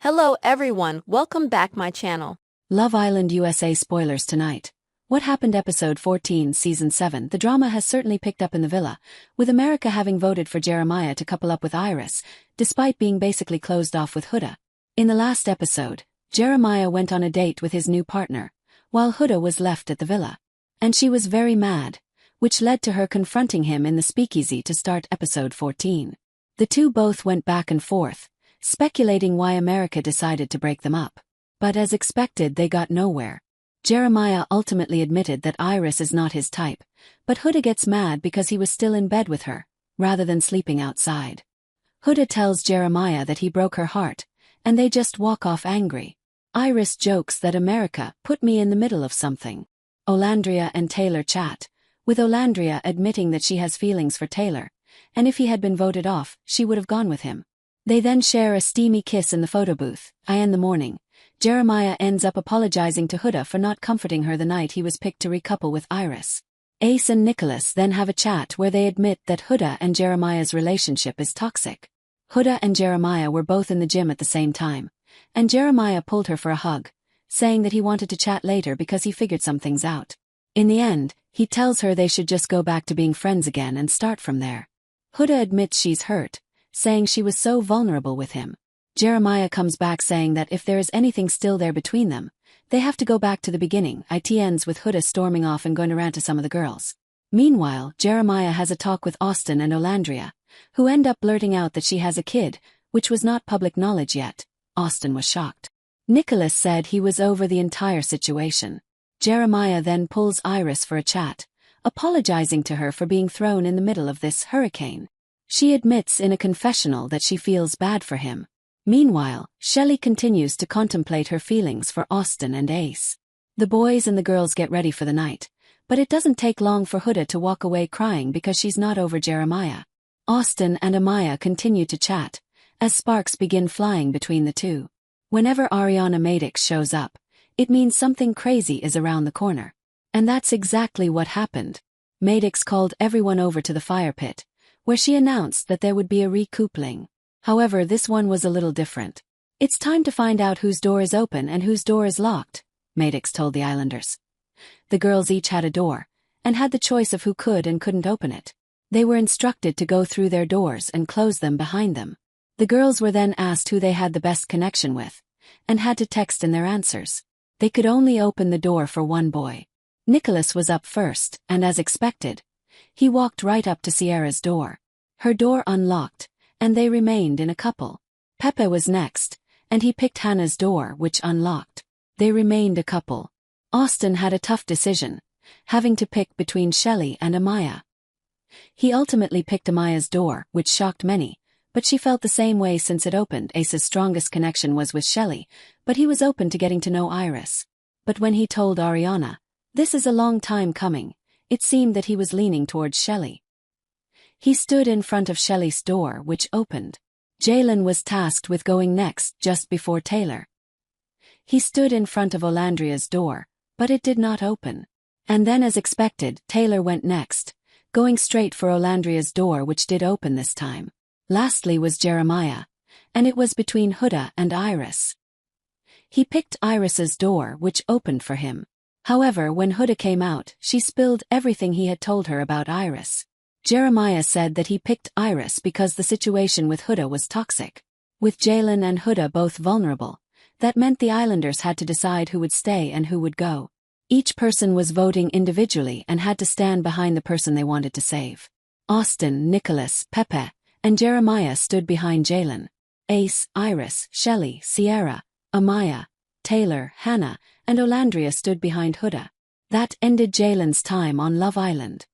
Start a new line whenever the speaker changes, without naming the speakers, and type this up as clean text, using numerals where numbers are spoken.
Hello everyone, welcome back my channel.
Love Island USA spoilers tonight. What happened episode 14 season 7? The drama has certainly picked up in the villa, with America having voted for Jeremiah to couple up with Iris, despite being basically closed off with Huda. In the last episode, Jeremiah went on a date with his new partner, while Huda was left at the villa. And she was very mad, which led to her confronting him in the speakeasy to start episode 14. The two both went back and forth, speculating why America decided to break them up. But as expected, they got nowhere. Jeremiah ultimately admitted that Iris is not his type, but Huda gets mad because he was still in bed with her, rather than sleeping outside. Huda tells Jeremiah that he broke her heart, and they just walk off angry. Iris jokes that America put me in the middle of something. Olandria and Taylor chat, with Olandria admitting that she has feelings for Taylor, and if he had been voted off, she would have gone with him. They then share a steamy kiss in the photo booth. In the morning, Jeremiah ends up apologizing to Huda for not comforting her the night he was picked to recouple with Iris. Ace and Nicholas then have a chat where they admit that Huda and Jeremiah's relationship is toxic. Huda and Jeremiah were both in the gym at the same time, and Jeremiah pulled her for a hug, saying that he wanted to chat later because he figured some things out. In the end, he tells her they should just go back to being friends again and start from there. Huda admits she's hurt, saying she was so vulnerable with him. Jeremiah comes back saying that if there is anything still there between them, they have to go back to the beginning. It ends with Huda storming off and going to rant to some of the girls. Meanwhile, Jeremiah has a talk with Austin and Olandria, who end up blurting out that she has a kid, which was not public knowledge yet. Austin was shocked. Nicholas said he was over the entire situation. Jeremiah then pulls Iris for a chat, apologizing to her for being thrown in the middle of this hurricane. She admits in a confessional that she feels bad for him. Meanwhile, Shelley continues to contemplate her feelings for Austin and Ace. The boys and the girls get ready for the night, but it doesn't take long for Huda to walk away crying because she's not over Jeremiah. Austin and Amaya continue to chat, as sparks begin flying between the two. Whenever Ariana Madix shows up, it means something crazy is around the corner. And that's exactly what happened. Madix called everyone over to the fire pit, where she announced that there would be a recoupling. However, this one was a little different. It's time to find out whose door is open and whose door is locked, Madix told the Islanders. The girls each had a door, and had the choice of who could and couldn't open it. They were instructed to go through their doors and close them behind them. The girls were then asked who they had the best connection with, and had to text in their answers. They could only open the door for one boy. Nicholas was up first, and as expected, he walked right up to Sierra's door. Her door unlocked, and they remained in a couple. Pepe was next, and he picked Hannah's door, which unlocked. They remained a couple. Austin had a tough decision, having to pick between Shelley and Amaya. He ultimately picked Amaya's door, which shocked many, but she felt the same way since it opened. Ace's strongest connection was with Shelley, but he was open to getting to know Iris. But when he told Ariana, "This is a long time coming," it seemed that he was leaning towards Shelley. He stood in front of Shelley's door, which opened. Jalen was tasked with going next just before Taylor. He stood in front of Olandria's door, but it did not open. And then as expected, Taylor went next, going straight for Olandria's door, which did open this time. Lastly was Jeremiah, and it was between Huda and Iris. He picked Iris's door, which opened for him. However, when Huda came out, she spilled everything he had told her about Iris. Jeremiah said that he picked Iris because the situation with Huda was toxic. With Jalen and Huda both vulnerable, that meant the Islanders had to decide who would stay and who would go. Each person was voting individually and had to stand behind the person they wanted to save. Austin, Nicholas, Pepe, and Jeremiah stood behind Jalen. Ace, Iris, Shelley, Sierra, Amaya, Taylor, Hannah, and Olandria stood behind Huda. That ended Jalen's time on Love Island.